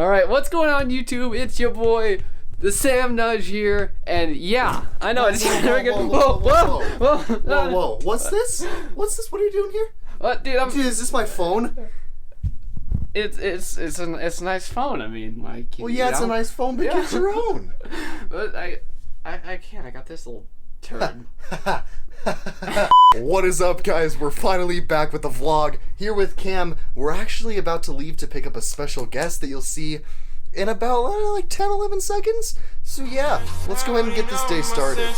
Alright, what's going on YouTube? It's your boy, DaSamNudge here, and yeah, I know it's Whoa. What's this? What are you doing here? What, dude, Dude, is this my phone? It's a nice phone, I mean, like... Well, yeah, it's a nice phone, but get your own. But I can't, I got this little turd. What is up, guys? We're finally back with the vlog here with Cam. We're actually about to leave to pick up a special guest that you'll see in about like 10-11 seconds. So yeah, let's go ahead and get this day started.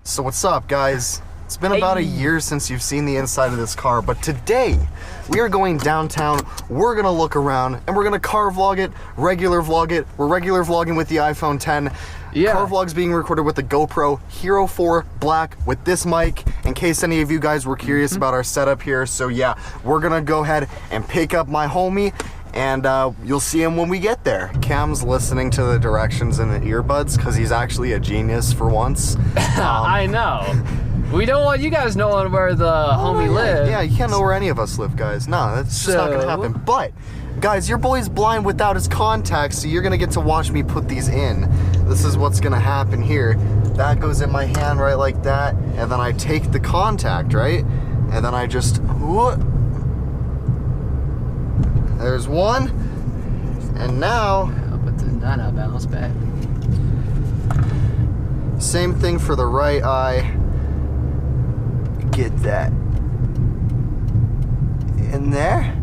So what's up, guys? It's been about a year since you've seen the inside of this car, but today we are going downtown. We're gonna look around and we're gonna car vlog it, regular vlog it. We're regular vlogging with the iPhone 10. Yeah. Car vlogs being recorded with the GoPro Hero 4 Black with this mic, in case any of you guys were curious about our setup here. So yeah, we're gonna go ahead and pick up my homie, and you'll see him when we get there. Cam's listening to the directions in the earbuds because he's actually a genius for once. I know. We don't want you guys knowing where the homie lives. Yeah, you can't know where any of us live, guys. No, that's just not gonna happen. But, guys, your boy's blind without his contacts, so you're gonna get to watch me put these in. This is what's gonna happen here. That goes in my hand right like that, and then I take the contact, right? And then I just, there's one, and now, but then that bounce back. Same thing for the right eye. Get that in there.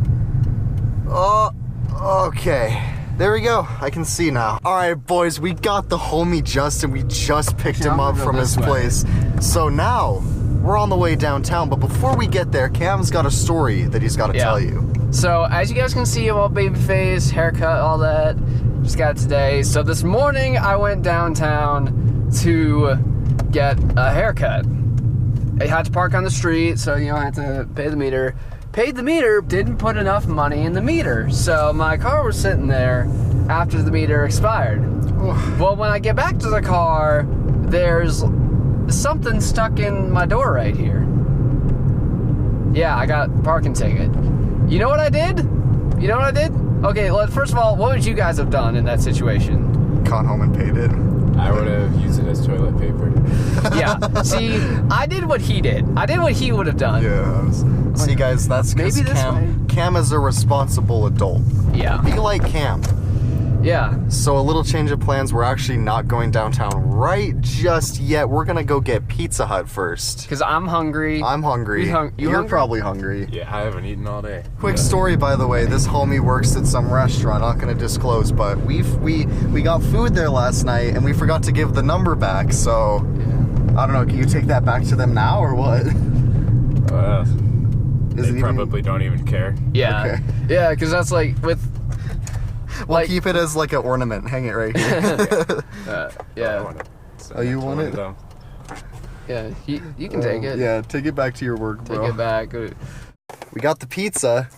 Oh, okay. There we go. I can see now. All right, boys, we got the homie Justin. We just picked him up from his place. So now we're on the way downtown. But before we get there, Cam's got a story that he's got to tell you. So as you guys can see, I'm all baby face, haircut, all that. Just got it today. So this morning I went downtown to get a haircut. I had to park on the street, so I had to pay the meter. Paid the meter, didn't put enough money in the meter, so my car was sitting there after the meter expired. Well, when I get back to the car, there's something stuck in my door right here. Yeah, I got a parking ticket. You know what I did? Okay, well, first of all, what would you guys have done in that situation? Gone home and paid it. I would have used it as toilet paper. Yeah, see, I did what he did. I did what he would have done. Yeah. See, guys, that's because Cam is a responsible adult. Yeah. Be like Cam. Yeah. So a little change of plans. We're actually not going downtown right just yet. We're going to go get Pizza Hut first. Because I'm hungry. I'm hungry. You're probably hungry. Yeah, I haven't eaten all day. Quick story, by the way. This homie works at some restaurant. Not going to disclose, but we got food there last night, and we forgot to give the number back. So, I don't know. Can you take that back to them now, or what? They probably don't even care. Yeah. Okay. Yeah, because that's like with... We'll keep it as like an ornament. Hang it right here. Yeah. Oh, you want it? Yeah, you can take it. Yeah, take it back to your work, bro. Take it back. We got the pizza.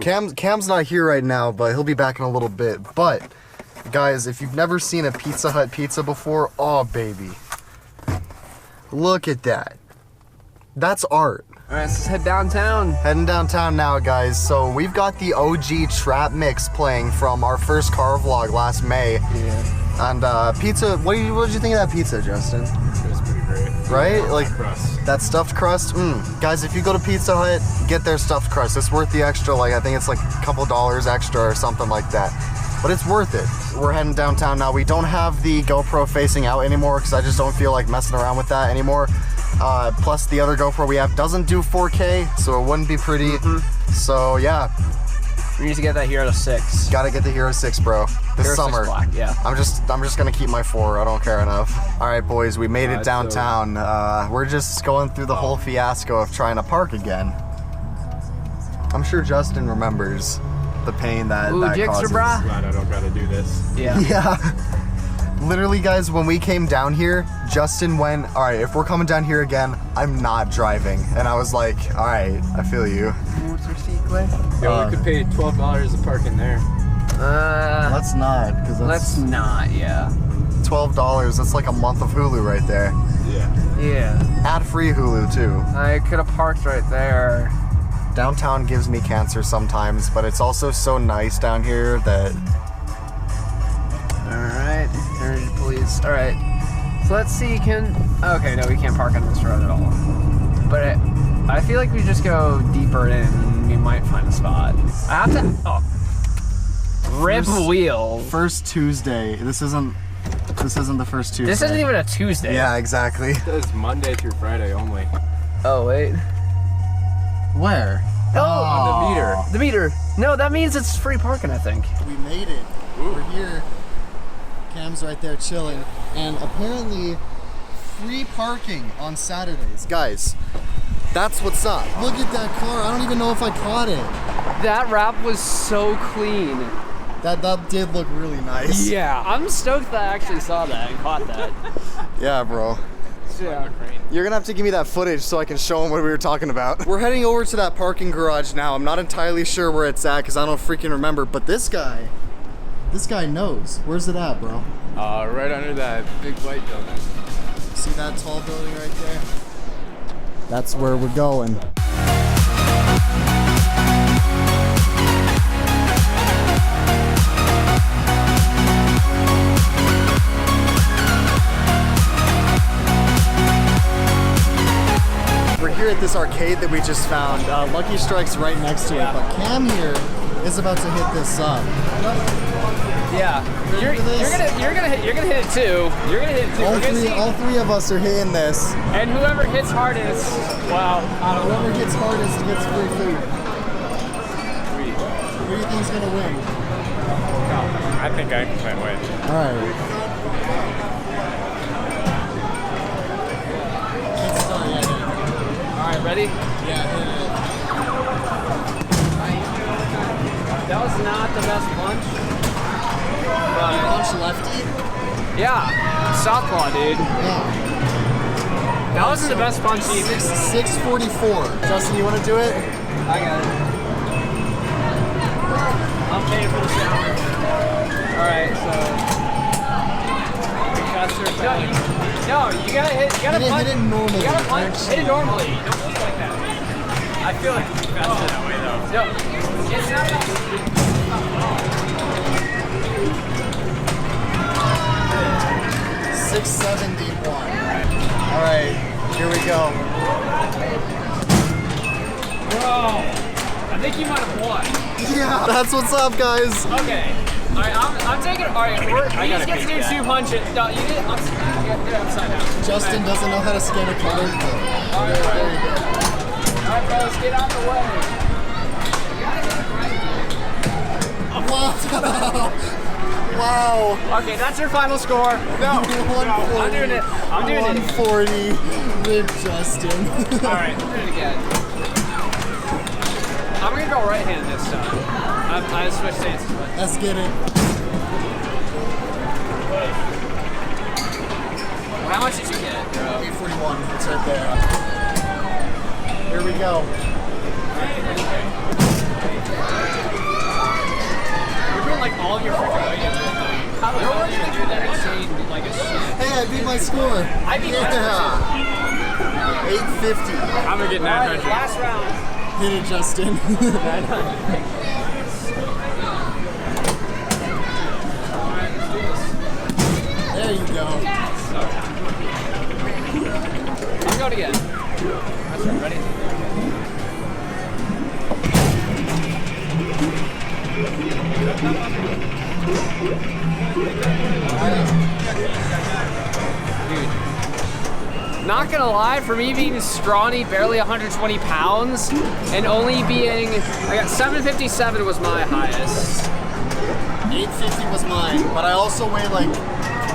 Cam's not here right now, but he'll be back in a little bit. But, guys, if you've never seen a Pizza Hut pizza before, oh, baby. Look at that. That's art. Alright, let's head downtown. Heading downtown now, guys. So we've got the OG trap mix playing from our first car vlog last May. Yeah. And pizza, what did you think of that pizza, Justin? It was pretty great. Right? Yeah, like crust. That stuffed crust. Guys, if you go to Pizza Hut, get their stuffed crust. It's worth the extra, like I think it's like a couple dollars extra or something like that. But it's worth it. We're heading downtown now. We don't have the GoPro facing out anymore because I just don't feel like messing around with that anymore. Plus the other GoPro we have doesn't do 4K, so it wouldn't be pretty. So yeah. We need to get that Hero 6. Gotta get the Hero 6, bro. This Hero summer. 6 Black, yeah. I'm just gonna keep my 4. I don't care enough. All right, boys, we made it downtown. We're just going through the whole fiasco of trying to park again. I'm sure Justin remembers the pain that causes. Brah. Glad I don't gotta do this. Yeah. Yeah. Literally, guys, when we came down here, Justin went, all right, if we're coming down here again, I'm not driving. And I was like, all right, I feel you. What's your seat, Clay? Yeah, we could pay $12 to park in there. Let's not, because that's... Let's not, yeah. $12, that's like a month of Hulu right there. Yeah. Yeah. Ad-free Hulu too. I could have parked right there. Downtown gives me cancer sometimes, but it's also so nice down here that... Alright, there's the police. Alright. So let's see, okay, no, we can't park on this road at all. But I feel like we just go deeper in and we might find a spot. I have to, rip wheels. First Tuesday. This isn't the first Tuesday. This isn't even a Tuesday. Yeah, exactly. It's Monday through Friday only. Oh, wait. Where? On the meter. The meter. No, that means it's free parking, I think. We made it. Ooh. We're here. Cam's right there chilling. And apparently, free parking on Saturdays. Guys, that's what's up. Look at that car. I don't even know if I caught it. That wrap was so clean. That did look really nice. Yeah. I'm stoked that I actually saw that and caught that. Yeah, bro. Yeah. You're gonna have to give me that footage so I can show them what we were talking about. We're heading over to that parking garage now. I'm not entirely sure where it's at because I don't freaking remember, but this guy knows. Where's it at, bro? Right under that big white building. See that tall building right there? That's where we're going. We're here at this arcade that we just found. Lucky Strike's right next to it, but Cam here is about to hit this up. Yeah. You're gonna hit it too. You're gonna hit it too. All three of us are hitting this. And whoever hits hardest, well, I don't know. Whoever hits hardest gets free food. Who do you think's gonna win? I think I might win. All right. Let's start. All right, ready? Yeah, hit it. That was not the best punch. But Punch lefty? yeah, southpaw, dude. Yeah. That wasn't the best punch either. 644. Justin, you want to do it? I got it. I'm paying for the shower. All right, so. No, you gotta hit. You gotta punch. Hit it normally. You gotta punch. Hit it normally. Don't shoot like that. I feel like it's faster that way though. No, it's not about. 671. All right, here we go. Bro, I think you might have won. Yeah, that's what's up, guys. Okay. All right, I'm taking. All right, you just get to do 2 punches. No, you did. I'm upside down. Justin doesn't know how to scan a card. All right, there you go. All right, fellas, get out of the way. Wow. Okay, that's your final score. No, I'm doing it. I'm doing it. 140 with Justin. All right, we'll do it again. I'm gonna go right-handed this time. I switched stances. Let's get it. How much did you get, bro? 841. It's right there. Here we go. You're doing like all of your freaking weight. How the hell are you gonna do that insane like a shit? Hey, I beat my score. I beat my score. 850. I'm gonna get 900. All right, last round. Hit it, Justin. 900. There you go. I'm going again. That's right, ready? Dude. Not gonna lie, for me being scrawny, barely 120 pounds, and only being, I got 757 was my highest. 850 was mine, but I also weigh like,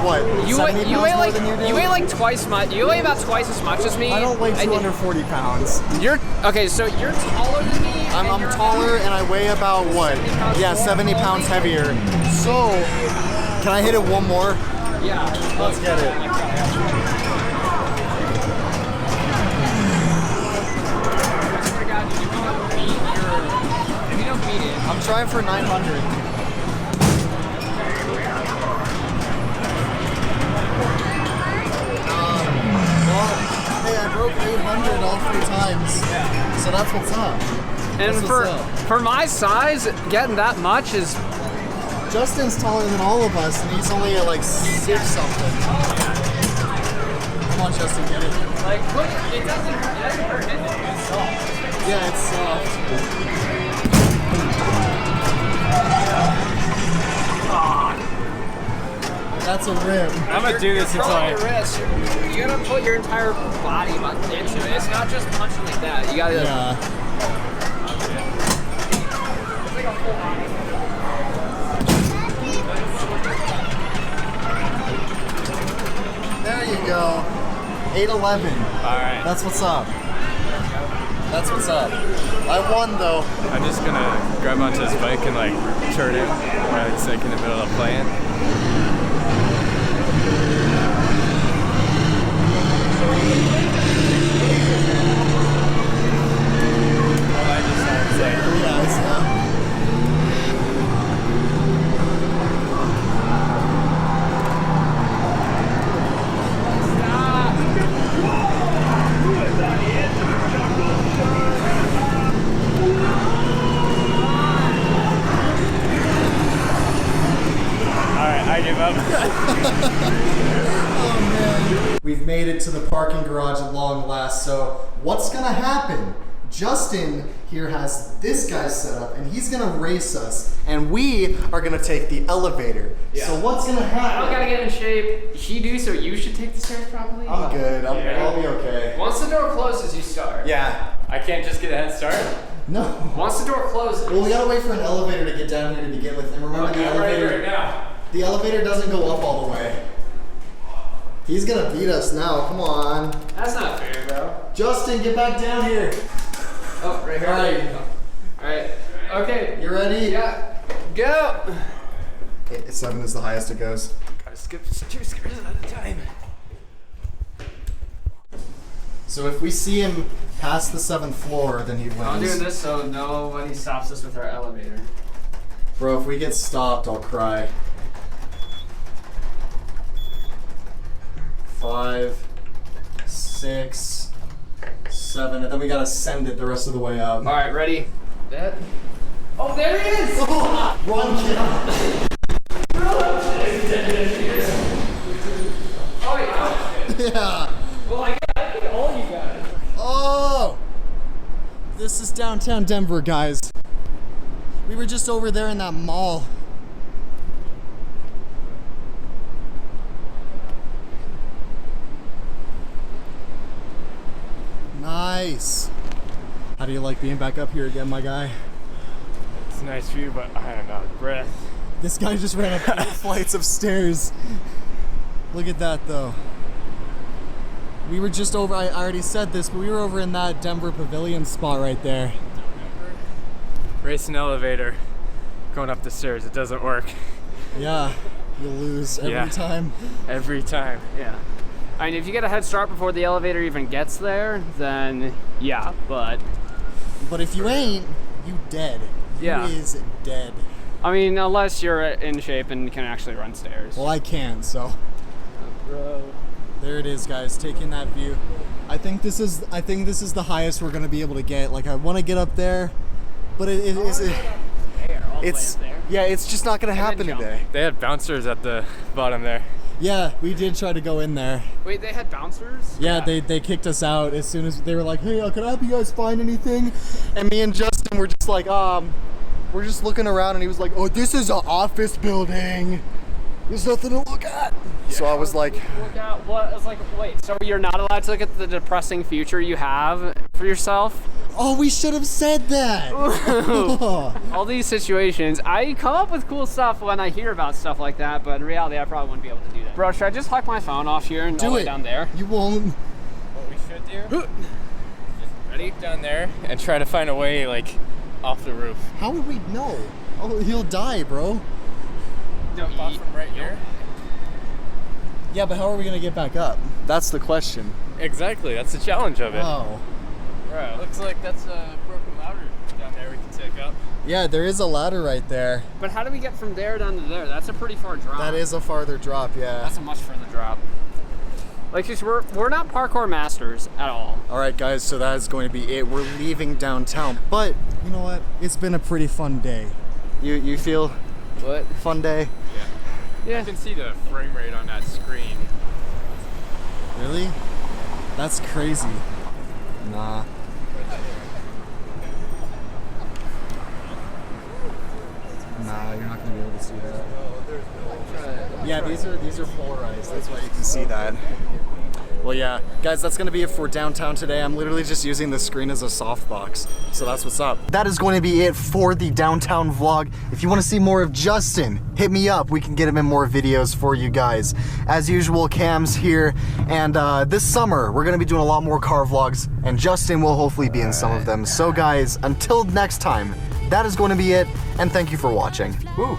what, 70 You pounds weigh more like than you do? you weigh like twice much. You weigh about twice as much as me. I don't weigh and 240 pounds. You're okay. So you're taller than me. I'm taller and I weigh about what? 70 pounds heavier. So, can I hit it one more? Yeah. Let's get it. If you don't beat it, I'm trying for 900. Well, 100 all 3 times. Yeah. So that's what's up. And That's what's up. for my size, getting that much is... Justin's taller than all of us, and he's only at like 6 something. Come on, Justin, get it. Like, look, it doesn't hurt hitting it. It's soft. Yeah, it's soft. That's a rib. I'm gonna do this until Your wrist. You gotta put your entire body into it. It's not just punching like that. You gotta... Yeah. It's like a full body. There you go. 811. Alright. That's what's up. That's what's up. I won though. I'm just gonna grab onto this bike and like turn it while it's like in the middle of playing. Well, that just sounds like... Yeah, it's Alright, I give up. Oh man. We've made it to the parking garage at long last, so what's gonna happen? Justin here has this guy set up and he's gonna race us and we are gonna take the elevator. Yeah. So what's gonna happen? I don't gotta get in shape. He do, so you should take the stairs probably. I'm good. I'll be okay. Once the door closes, you start. Yeah. I can't just get a head start? No. Once the door closes. Well, we gotta wait for an elevator to get down here to begin with. And remember the elevator. now. The elevator doesn't go up all the way. He's gonna beat us now. Come on. That's not fair, bro. Justin, get back down here. Oh, right here. Alright. Alright. Okay. You ready? Yeah. Go! 7 is the highest it goes. Gotta skip 2 skippers at a time. So if we see him past the 7th floor, then he wins. I'm doing this so nobody stops us with our elevator. Bro, if we get stopped, I'll cry. 5, 6, 7, and then we gotta send it the rest of the way up. Alright, ready? That. Oh, there he is! Oh, run, kid! Oh, yeah. Yeah. Well, I got all you guys. Oh! This is downtown Denver, guys. We were just over there in that mall. Nice. How do you like being back up here again, my guy? It's a nice view, but I don't know, breath. This guy just ran up 8 flights of stairs. Look at that, though. We were just over, I already said this, but we were over in that Denver Pavilion spot right there. Race an elevator, going up the stairs, it doesn't work. Yeah, you'll lose every time. Every time. Yeah. I mean, if you get a head start before the elevator even gets there, then yeah, but... But if you ain't, you dead. Yeah. You is dead. I mean, unless you're in shape and can actually run stairs. Well, I can't, so. Bro. There it is, guys, taking that view. I think this is the highest we're gonna be able to get. Like, I want to get up there, but it's yeah, it's just not gonna happen today. They had bouncers at the bottom there. Yeah, we did try to go in there. Wait, they had bouncers? Yeah, they kicked us out as soon as they were like, hey, can I help you guys find anything? And me and Justin were just like, we're just looking around, and he was like, oh, this is an office building. There's nothing to look at. Yeah. So I was like, look at what? I was like, wait, so you're not allowed to look at the depressing future you have for yourself? oh, we should have said that. All these situations, I come up with cool stuff when I hear about stuff like that, but in reality, I probably wouldn't be able to do that. Bro, should I just huck my phone off here and do it down there? You won't. What we should do? Ready? Down there and try to find a way, like, off the roof. How would we know? Oh, he'll die, bro. Jump off from right here. Yeah, but how are we gonna get back up? That's the question. Exactly, that's the challenge of it. Oh. Bro, looks like that's a broken ladder down there we can take up. Yeah, there is a ladder right there. But how do we get from there down to there? That's a pretty far drop. That is a farther drop, yeah. That's a much further drop. Like, just we're not parkour masters at all. All right, guys, so that is going to be it. We're leaving downtown, but you know what? It's been a pretty fun day. You feel? What? Fun day? Yeah. I can see the frame rate on that screen. Really? That's crazy. Nah. Nah, you're not gonna be able to see that. Yeah, these are polarized. That's why you can see that. Well, yeah, guys, that's gonna be it for downtown today. I'm literally just using the screen as a softbox, so that's what's up. That is going to be it for the downtown vlog. If you want to see more of Justin, hit me up. We can get him in more videos for you guys. As usual, Cam's here, and this summer we're gonna be doing a lot more car vlogs, and Justin will hopefully be in some of them. So, guys, until next time, that is going to be it, and thank you for watching. Woo.